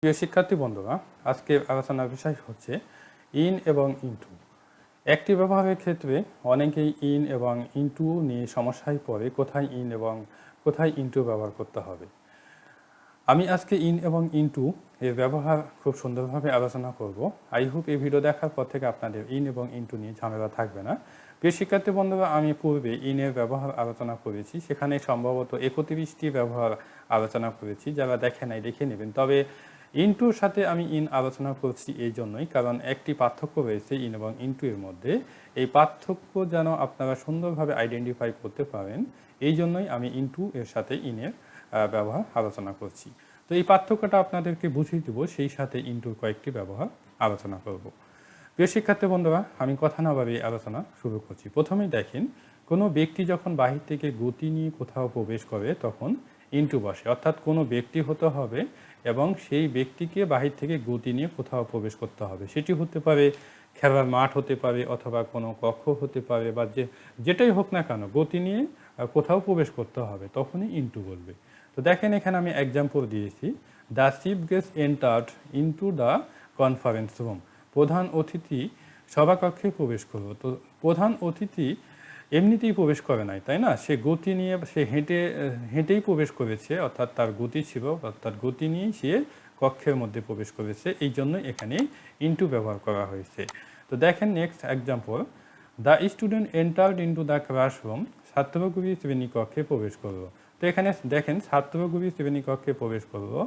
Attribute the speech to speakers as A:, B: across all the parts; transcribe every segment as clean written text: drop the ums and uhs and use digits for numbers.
A: প্রিয় শিক্ষার্থী বন্ধুরা, আজকে আলোচনার বিষয় হচ্ছে ইন এবং ইনটু। একটি ব্যবহারের ক্ষেত্রে অনেকেই ইন এবং ইনটু নিয়ে সমস্যায় পড়ে, কোথায় ইন এবং কোথায় ইনটু ব্যবহার করতে হবে। আমি আজকে ইন এবং ইনটু এর ব্যবহার খুব সুন্দরভাবে আলোচনা করব। আই হোপ এই ভিডিও দেখার পর থেকে আপনাদের ইন এবং ইনটু নিয়ে ঝামেলা থাকবে না। প্রিয় শিক্ষার্থী বন্ধুরা, আমি পূর্বে ইনের ব্যবহার আলোচনা করেছি, সেখানে সম্ভবত 31টি ব্যবহার আলোচনা করেছি। যারা দেখে নাই দেখে নেবেন। তবে ইনটুর সাথে আমি ইন আলোচনা করছি এই জন্যই, কারণ একটি পার্থক্য রয়েছে ইন এবং ইনটু এর মধ্যে। এই পার্থক্য যেন আপনারা সুন্দরভাবে আইডেন্টিফাই করতে পারেন, এই জন্যই আমি ইনটু এর সাথে ইনের ব্যবহার আলোচনা করছি। তো এই পার্থক্যটা আপনাদেরকে বুঝিয়ে দেব, সেই সাথে ইনটুর কয়েকটি ব্যবহার আলোচনা করব। প্রিয় শিক্ষার্থী বন্ধুরা, আমি কথা না বাড়িয়ে আলোচনা শুরু করছি। প্রথমেই দেখেন, কোনো ব্যক্তি যখন বাহির থেকে গতি নিয়ে কোথাও প্রবেশ করে তখন ইনটু বসে, অর্থাৎ কোনো ব্যক্তি হতে হবে এবং সেই ব্যক্তিকে বাহির থেকে গতি নিয়ে কোথাও প্রবেশ করতে হবে। সেটি হতে পারে খেলার মাঠ, হতে পারে অথবা কোনো কক্ষ হতে পারে, বা যেটাই হোক না কেন, গতি নিয়ে কোথাও প্রবেশ করতে হবে, তখনই ইনটু বলবে। তো দেখেন, এখানে আমি এক্সাম্পল দিয়েছি, the chief guest entered into the conference room. প্রধান অতিথি সভাকক্ষে প্রবেশ করলো। তো প্রধান অতিথি এমনিতেই প্রবেশ করে নাই, তাই না? সে গতি নিয়ে, সে হেঁটেই প্রবেশ করেছে, অর্থাৎ তার গতি ছিল, অর্থাৎ গতি নিয়েই সে কক্ষের মধ্যে প্রবেশ করেছে। এই জন্য এখানে ইনটু ব্যবহার করা হয়েছে। তো দেখেন next example, the student entered into the classroom. ছাত্রগুলি শ্রেণীকক্ষে প্রবেশ করলো। তো এখানে দেখেন, ছাত্রগুলি শ্রেণীকক্ষে প্রবেশ করলো,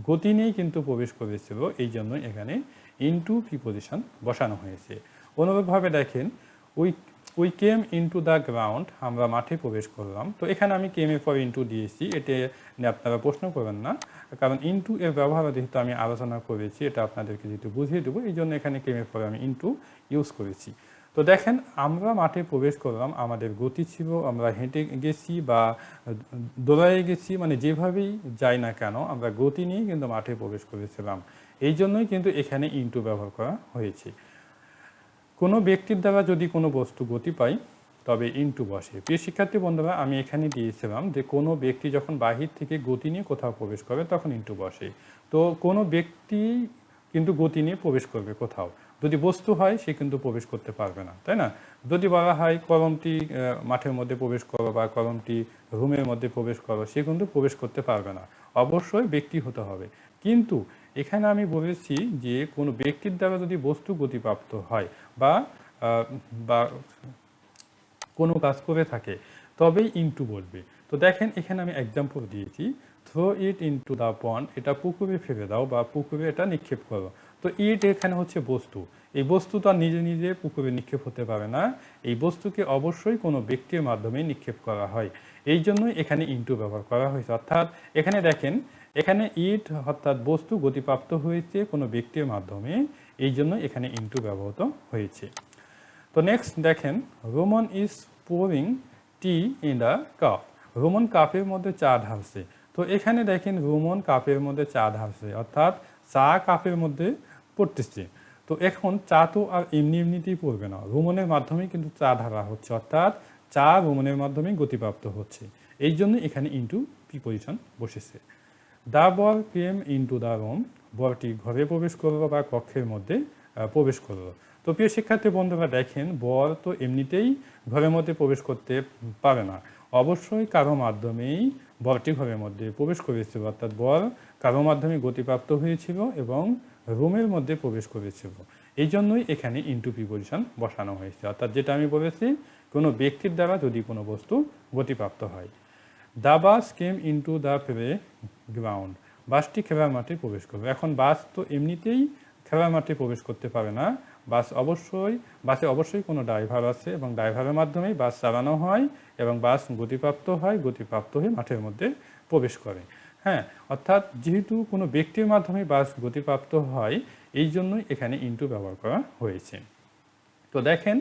A: গতি নিয়েই কিন্তু প্রবেশ করেছিল, এই জন্য এখানে ইনটু প্রিপোজিশন বসানো হয়েছে। অনুরূপভাবে দেখেন, we came into the ground. আমরা মাঠে প্রবেশ করলাম। তো এখানে আমি কেম এর পর ইনটু দিয়েছি, এটা নিয়ে আপনারা প্রশ্ন করবেন না, কারণ ইনটু এর ব্যবহার যেহেতু আমি আলোচনা করেছি, এটা আপনাদেরকে যেহেতু বুঝিয়ে দেবো, এই জন্য এখানে কেম এর পরে আমি ইনটু ইউজ করেছি। তো দেখেন, আমরা মাঠে প্রবেশ করলাম, আমাদের গতি ছিল, আমরা হেঁটে গেছি বা দৌড়ায়ে গেছি, মানে যেভাবেই যাই না কেন আমরা গতি নিয়ে কিন্তু মাঠে প্রবেশ করেছিলাম। এই জন্যই কিন্তু এখানে ইনটু ব্যবহার করা হয়েছে। কোনো ব্যক্তির দ্বারা যদি কোনো বস্তু গতি পায় তবে ইনটু বসে। প্রিয় শিক্ষার্থী বন্ধুরা, আমি এখানে দিয়েছিলাম যে কোনো ব্যক্তি যখন বাহির থেকে গতি নিয়ে কোথাও প্রবেশ করে তখন ইনটু বসে। তো কোনো ব্যক্তি কিন্তু গতি নিয়ে প্রবেশ করবে কোথাও, যদি বস্তু হয় সে কিন্তু প্রবেশ করতে পারবে না, তাই না? যদি বলা হয় কলমটি মাঠের মধ্যে প্রবেশ করো বা কলমটি রুমের মধ্যে প্রবেশ করো, সে কিন্তু প্রবেশ করতে পারবে না, অবশ্যই ব্যক্তি হতে হবে। কিন্তু এখানে আমি বলেছি যে কোনো ব্যক্তির দ্বারা যদি বস্তু গতিপ্রাপ্ত হয় বা বা কোনো কাজ করে থাকে, তবেই ইনটু বলবে। তো দেখেন, এখানে আমি এক্সাম্পল দিয়েছি, throw it into the pond. এটা পুকুরে ফেলে দাও বা পুকুরে এটা নিক্ষেপ করো। তো ইট এখানে হচ্ছে বস্তু। এই বস্তু তো আর নিজে নিজে পুকুরে নিক্ষেপ হতে পারে না, এই বস্তুকে অবশ্যই কোনো ব্যক্তির মাধ্যমে নিক্ষেপ করা হয়। এই জন্যই এখানে ইনটু ব্যবহার করা হয়েছে। অর্থাৎ এখানে দেখেন, এখানে ইট অর্থাৎ বস্তু গতিপ্রাপ্ত হয়েছে কোনো ব্যক্তির মাধ্যমে, এই জন্য এখানে ইনটু ব্যবহৃত হয়েছে। তো নেক্সট দেখেন, Roman is pouring T in the cup. Roman কাপের মধ্যে চা ঢালছে। তো এখানে দেখেন, রোমন কাপের মধ্যে চা ঢালছে, অর্থাৎ চা কাপের মধ্যে পড়তেছে। তো এখন চা তো আর এমনিতেই পড়বে না, রোমনের মাধ্যমেই কিন্তু চা ঢালা হচ্ছে, অর্থাৎ চা রোমনের মাধ্যমেই গতিপ্রাপ্ত হচ্ছে। এই জন্য এখানে ইনটু প্রিপোজিশন বসেছে। দ্য বর কেম ইনটু দ্য রুম। বরটি ঘরে প্রবেশ করলো বা কক্ষের মধ্যে প্রবেশ করলো। তো প্রিয় শিক্ষার্থী বন্ধুরা, দেখেন, বর তো এমনিতেই ঘরের মধ্যে প্রবেশ করতে পারে না, অবশ্যই কারো মাধ্যমেই বরটি ঘরের মধ্যে প্রবেশ করেছিল, অর্থাৎ বর কারো মাধ্যমে গতিপ্রাপ্ত হয়েছিল এবং রুমের মধ্যে প্রবেশ করেছিল। এই জন্যই এখানে ইনটু প্রিপোজিশন বসানো হয়েছে, অর্থাৎ যেটা আমি বলেছি, কোনো ব্যক্তির দ্বারা যদি কোনো বস্তু গতিপ্রাপ্ত হয়। The bus came into the play ground. বাসটি খেলার মাঠে প্রবেশ করবে। এখন বাস তো এমনিতেই খেলার মাঠে প্রবেশ করতে পারে না, বাসে অবশ্যই কোনো ড্রাইভার আছে এবং ড্রাইভারের মাধ্যমেই বাস চালানো হয় এবং বাস গতিপ্রাপ্ত হয়ে মাঠের মধ্যে প্রবেশ করে। হ্যাঁ, অর্থাৎ যেহেতু কোনো ব্যক্তির মাধ্যমে বাস গতিপ্রাপ্ত হয়, এই জন্যই এখানে ইনটু ব্যবহার করা হয়েছে। তো দেখেন,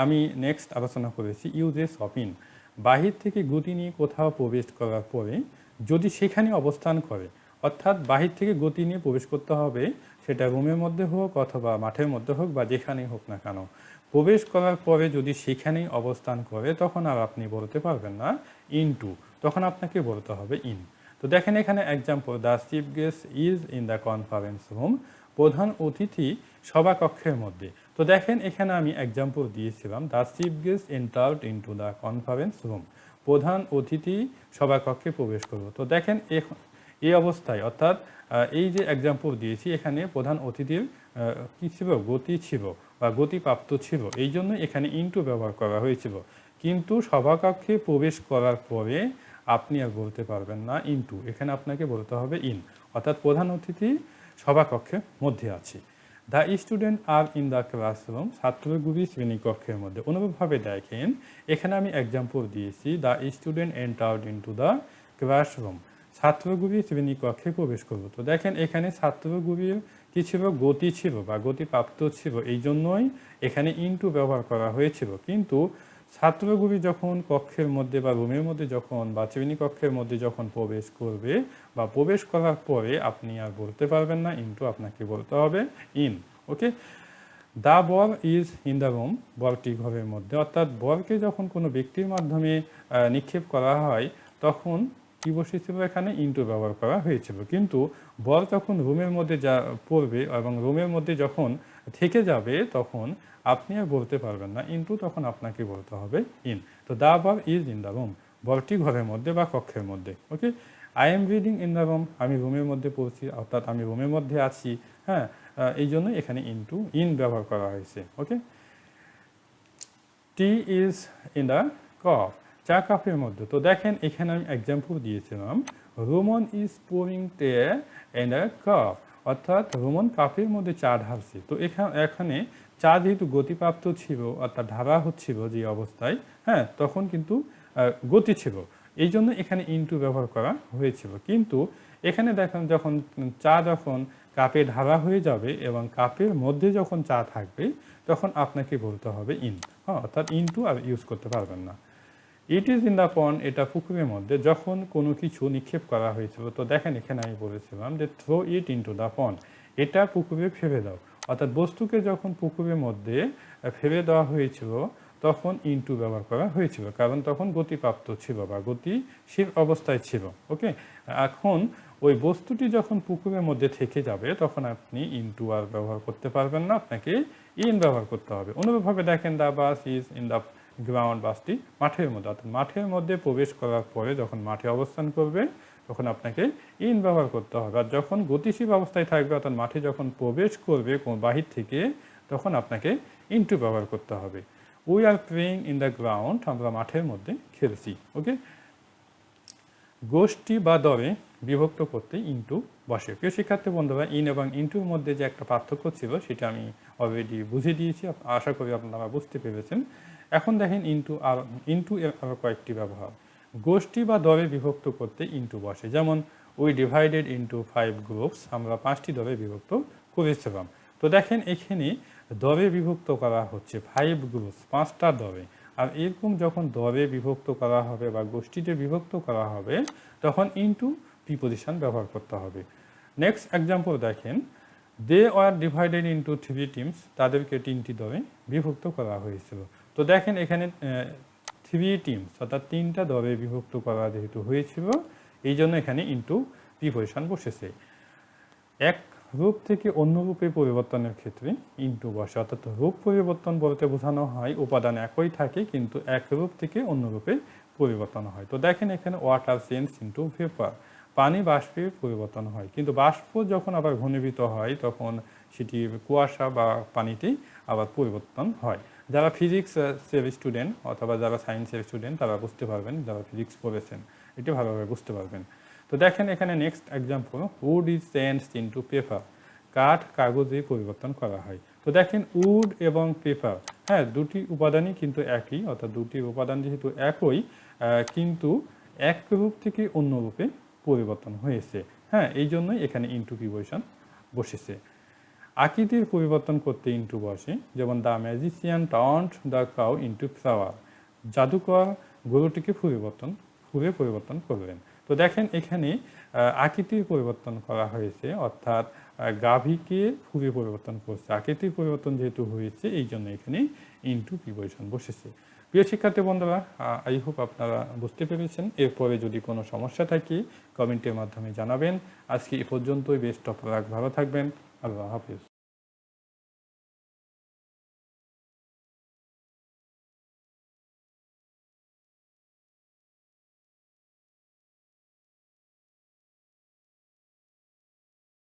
A: আমি নেক্সট আলোচনা করেছি ইউজেস অফ ইন। বাহির থেকে গতি নিয়ে কোথাও প্রবেশ করার পরে যদি সেখানে অবস্থান করে, অর্থাৎ বাহির থেকে গতি নিয়ে প্রবেশ করতে হবে, সেটা রুমের মধ্যে হোক অথবা মাঠের মধ্যে হোক বা যেখানেই হোক না কেন, প্রবেশ করার পরে যদি সেখানেই অবস্থান করে, তখন আর আপনি বলতে পারবেন না ইনটু, তখন আপনাকে বলতে হবে ইন। তো দেখেন এখানে example, the chief guest is in the conference room, প্রধান অতিথি সভাকক্ষের মধ্যে। তো দেখেন এখানে আমি এক্সাম্পল দিয়েছিলাম, the chief guest entered into the conference room, প্রধান অতিথি সভাকক্ষে প্রবেশ করলো। তো দেখেন এই অবস্থায় অর্থাৎ এই যে এক্সাম্পল দিয়েছি এখানে প্রধান অতিথির কী ছিল, গতি ছিল বা গতিপ্রাপ্ত ছিল, এই জন্য এখানে ইনটু ব্যবহার করা হয়েছিল। কিন্তু সভাকক্ষে প্রবেশ করার পরে আপনি আর বলতে পারবেন না ইনটু, এখানে আপনাকে বলতে হবে ইন, অর্থাৎ প্রধান অতিথি সভাকক্ষের মধ্যে আছে। The student are in the classroom, ছাত্রগুলি শ্রেণীকক্ষের মধ্যে। অনুরূপভাবে দেখেন এখানে আমি এক্সাম্পল দিয়েছি, the student entered into the classroom, ছাত্রগুলি শ্রেণীকক্ষে প্রবেশ করলো। তো দেখেন এখানে ছাত্রগুলির কী ছিল, গতি ছিল বা গতিপ্রাপ্ত ছিল, এই জন্যই এখানে ইনটু ব্যবহার করা হয়েছিল। কিন্তু ছাত্রগুলি যখন কক্ষের মধ্যে বা রুমের মধ্যে যখন বা শ্রেণীকক্ষের মধ্যে যখন প্রবেশ করবে বা প্রবেশ করার পরে আপনি আর বলতে পারবেন না ইনটু, আপনাকে বলতে হবে in. Okay, the ball is in the room, বলটি ঘরের মধ্যে। অর্থাৎ বলকে যখন কোনো ব্যক্তির মাধ্যমে নিক্ষেপ করা হয় তখন কি বসেছিল, এখানে ইনটু ব্যবহার করা হয়েছিল। কিন্তু বল যখন রুমের মধ্যে যা পড়বে এবং রুমের মধ্যে যখন থেকে যাবে তখন আপনি আর বলতে পারবেন না ইনটু, তখন আপনাকে বলতে হবে ইন। তো the ball is in the room, বলটি ঘরের মধ্যে বা কক্ষের মধ্যে। Okay, I am reading in the room, আমি রুমের মধ্যে পড়ছি, অর্থাৎ আমি রুমের মধ্যে আছি। হ্যাঁ, এই জন্য এখানে ইনটু ইন ব্যবহার করা হয়েছে। ওকে, টি ইজ ইন দ্য কাপ, চা কাপের মধ্যে। তো দেখেন এখানে আমি এক্সাম্পল দিয়েছিলাম, রোমন ইজ পোরিং টে ইন দ্য কাপ, অর্থাৎ রোমন কাপের মধ্যে চা ঢালছে। তো এখানে চা যেহেতু গতিপ্রাপ্ত ছিল অর্থাৎ ঢালা হচ্ছিল যে অবস্থায়, হ্যাঁ, তখন কিন্তু গতি ছিল, এই জন্য এখানে ইনটু ব্যবহার করা হয়েছিল। কিন্তু এখানে দেখেন যখন চা যখন কাপে ঢালা হয়ে যাবে এবং কাপের মধ্যে যখন চা থাকবে তখন আপনাকে বলতে হবে ইন, হ্যাঁ, অর্থাৎ ইনটু আর ইউজ করতে পারবেন না। It is in the pond, এটা পুকুরের মধ্যে যখন কোনো কিছু নিক্ষেপ করা হয়েছিল। তো দেখেন এখানে আমি বলেছিলাম যে throw it into the pond, এটা পুকুরে ফেলে দাও, অর্থাৎ বস্তুকে যখন পুকুরের মধ্যে ফেলে দেওয়া হয়েছিল তখন ইনটু ব্যবহার করা হয়েছিল, কারণ তখন গতিপ্রাপ্ত ছিল বা গতিশীল অবস্থায় ছিল। ওকে, এখন ওই বস্তুটি যখন পুকুরের মধ্যে থেকে যাবে তখন আপনি ইনটু আর ব্যবহার করতে পারবেন না, আপনাকে ইন ব্যবহার করতে হবে। অনুরূপভাবে দেখেন the bus is in the ground, বাসটি মাঠের মধ্যে, অর্থাৎ মাঠের মধ্যে প্রবেশ করার পরে যখন মাঠে অবস্থান করবে তখন আপনাকে ইন ব্যবহার করতে হবে। আর যখন গতিশীল অবস্থায় থাকবে অর্থাৎ মাঠে যখন প্রবেশ করবে বাহির থেকে তখন আপনাকে ইনটু ব্যবহার করতে হবে। We are playing in the ground, আমরা মাঠের মধ্যে খেলছি। ওকে, গোষ্ঠী বা দলে বিভক্ত করতে ইনটু বসে। প্রিয় শিক্ষার্থী বন্ধুরা, ইন এবং ইনটুর মধ্যে যে একটা পার্থক্য ছিল সেটা আমি অলরেডি বুঝিয়ে দিয়েছি, আশা করি আপনারা বুঝতে পেরেছেন। এখন দেখেন ইনটু এর আরও কয়েকটি ব্যবহার। গোষ্ঠী বা দলে বিভক্ত করতে ইনটু বসে, যেমন উই ডিভাইডেড ইনটু 5 গ্রুপস, আমরা 5টি দলে বিভক্ত করেছিলাম। তো দেখেন এখানে দলে বিভক্ত করা হচ্ছে 5 গ্রুপস, 5টা দলে। আর এরকম যখন দলে বিভক্ত করা হবে বা গোষ্ঠীতে বিভক্ত করা হবে তখন ইনটু প্রিপোজিশন ব্যবহার করতে হবে। নেক্সট এক্সাম্পল দেখেন, they were divided into 3 teams, তাদেরকে 3টি দলে বিভক্ত করা হয়েছিল। তো দেখেন এখানে 3 টিমস অর্থাৎ 3টা দলে বিভক্ত করা যেহেতু হয়েছিল এই জন্য এখানে ইনটু প্রিপোজিশন বসেছে। এক রূপ থেকে অন্য রূপে পরিবর্তনের ক্ষেত্রে ইনটু বসে, অর্থাৎ রূপ পরিবর্তন বলতে বোঝানো হয় উপাদান একই থাকে কিন্তু এক রূপ থেকে অন্য রূপে পরিবর্তন হয়। তো দেখেন এখানে ওয়াটার চেঞ্জ ইনটু ভেপার, পানি বাষ্পে পরিবর্তন হয়, কিন্তু বাষ্প যখন আবার ঘনীভূত হয় তখন সেটি কুয়াশা বা পানিতেই আবার পরিবর্তন হয়। যারা ফিজিক্সের স্টুডেন্ট অথবা যারা সায়েন্সের স্টুডেন্ট তারা বুঝতে পারবেন, যারা ফিজিক্স পড়েছেন এটি ভালোভাবে বুঝতে পারবেন। তো দেখেন এখানে next example, wood is changed into paper, কাঠ কাগজে পরিবর্তন করা হয়। তো দেখেন উড এবং পেপার, হ্যাঁ, দুটি উপাদানই কিন্তু একই, অর্থাৎ দুটি উপাদান যেহেতু একই কিন্তু এক রূপ থেকে অন্য রূপে পরিবর্তন হয়েছে, হ্যাঁ, এই জন্যই এখানে ইনটু প্রিপোজিশন বসেছে। আকৃতির পরিবর্তন করতে ইনটু বসে, যেমন the magician turned the cow into flower, জাদুকর গরুটিকে ফুলে পরিবর্তন করলেন। তো দেখেন এখানে আকৃতির পরিবর্তন করা হয়েছে, অর্থাৎ গাভীকে ফুলে পরিবর্তন করছে, আকৃতির পরিবর্তন যেহেতু হয়েছে এই জন্য এখানে ইনটু প্রিপোজিশন বসেছে। প্রিয় শিক্ষার্থী বন্ধুরা, আই হোপ আপনারা বুঝতে পেরেছেন। এরপরে যদি কোনো সমস্যা থাকে কমেন্টের মাধ্যমে জানাবেন। আজকে এ পর্যন্তই। বেস্ট অফ লাক, ভালো থাকবেন। আল্লাহ হাফিজ।